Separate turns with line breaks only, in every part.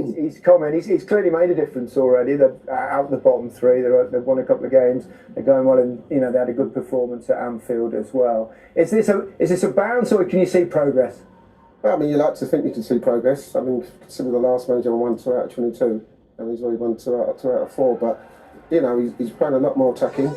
he's come in. He's clearly made a difference already. They're out the bottom three. They've won a couple of games. They're going well, and they had a good performance at Anfield as well. Is this a bounce, or can you see progress?
Well, I mean, you like to think you can see progress. I mean, consider the last manager won 2 out of 22, and he's already won 2 out of 4. But he's playing a lot more attacking.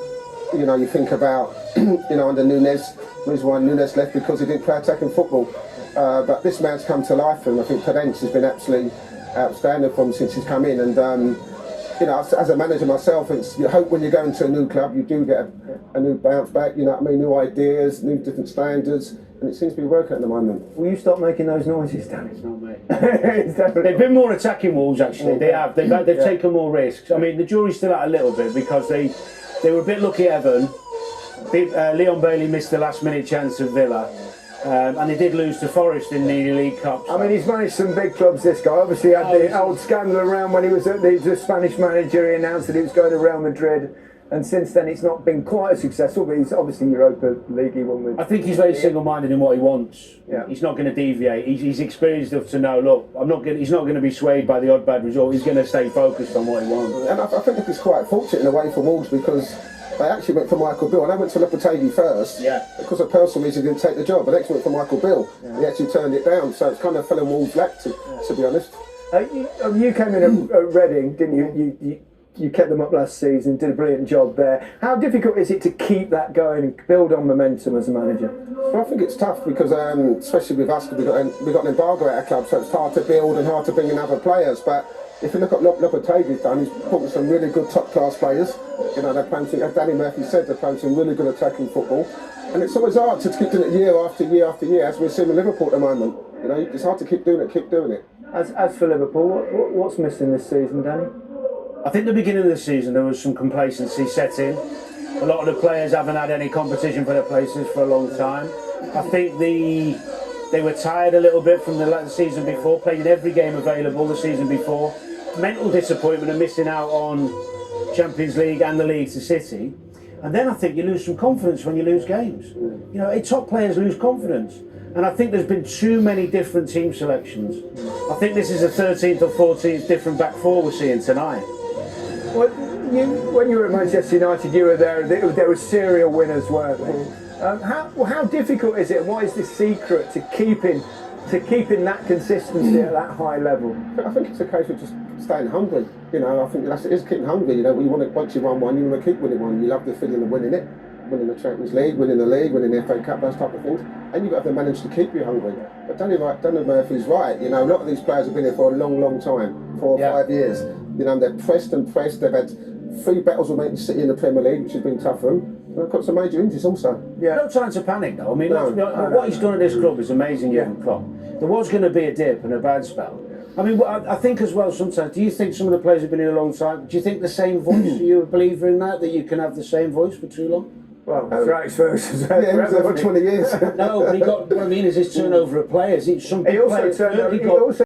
You think about under Nunes. The reason why Nunes left because he didn't play attacking football. But this man's come to life, and I think Pedence has been absolutely outstanding for him since he's come in. And as a manager myself, you hope when you go into a new club, you do get a new bounce back. New ideas, new different standards, and it seems to be working at the moment.
Will you stop making those noises, Dan?
It's not me.
They've
been more attacking Wolves actually. They have. They've taken more risks. I mean, the jury's still out a little bit because they were a bit lucky at Everton. Leon Bailey missed the last-minute chance of Villa. And they did lose to Forest in the League Cup.
I mean, he's managed some big clubs, this guy. Obviously, he had the old scandal around when he was the Spanish manager. He announced that he was going to Real Madrid. And since then, it's not been quite as successful, but he's obviously Europa League. He won with.
I think he's very single-minded in what he wants.
Yeah.
He's not going to deviate. He's experienced enough to know, look, he's not going to be swayed by the odd bad result. He's going to stay focused on what he wants.
And I think he's quite fortunate in a way for Wolves because they actually went for Michael Beale, and they went for Lopetegui first.
Yeah.
Because of personal reasons, he didn't take the job. But next went for Michael Beale. Yeah. He actually turned it down, so it's kind of fell in Wolves' lap, to be honest.
You came in at Reading, didn't you? You kept them up last season, did a brilliant job there. How difficult is it to keep that going and build on momentum as a manager?
Well, I think it's tough because, especially with us, we've got an embargo at our club, so it's hard to build and hard to bring in other players. But if you look at what Lopetegui's done, he's brought in some really good top-class players. They're playing, as Danny Murphy said, they're playing some really good attacking football. And it's always hard to keep doing it year after year after year, as we're seeing with Liverpool at the moment. It's hard to keep doing it.
As for Liverpool, what's missing this season, Danny?
I think the beginning of the season there was some complacency set in. A lot of the players haven't had any competition for their places for a long time. I think they were tired a little bit from the season before, playing every game available the season before. Mental disappointment of missing out on Champions League and the League to City. And then I think you lose some confidence when you lose games. Top players lose confidence. And I think there's been too many different team selections. I think this is the 13th or 14th different back four we're seeing tonight.
Well, when you were at Manchester United, you were there. There were serial winners, weren't there? How difficult is it? And what is the secret to keeping that consistency at that high level?
I think it's a case of just staying hungry. I think it is keeping hungry. Once you won one, you want to keep winning one. You love the feeling of winning it, winning the Champions League, winning the league, winning the FA Cup, those type of things. And you've got to manage to keep you hungry. But Danny Murphy's right. A lot of these players have been here for a long, long time, 4 or 5 years. They're pressed and pressed. They've had 3 battles with Manchester City in the Premier League, which has been tough for them. They've got some major injuries also.
Yeah.
No time to panic though. I mean, what he's done at this club is amazing, Jurgen Klopp. There was going to be a dip and a bad spell. I mean, I think as well sometimes, do you think some of the players have been here a long time? Do you think the same voice, are you a believer in that you can have the same voice for too long?
Well, Alex Ferguson's
he was there for 20 years.
No, but what I mean is his turnover of players.
He also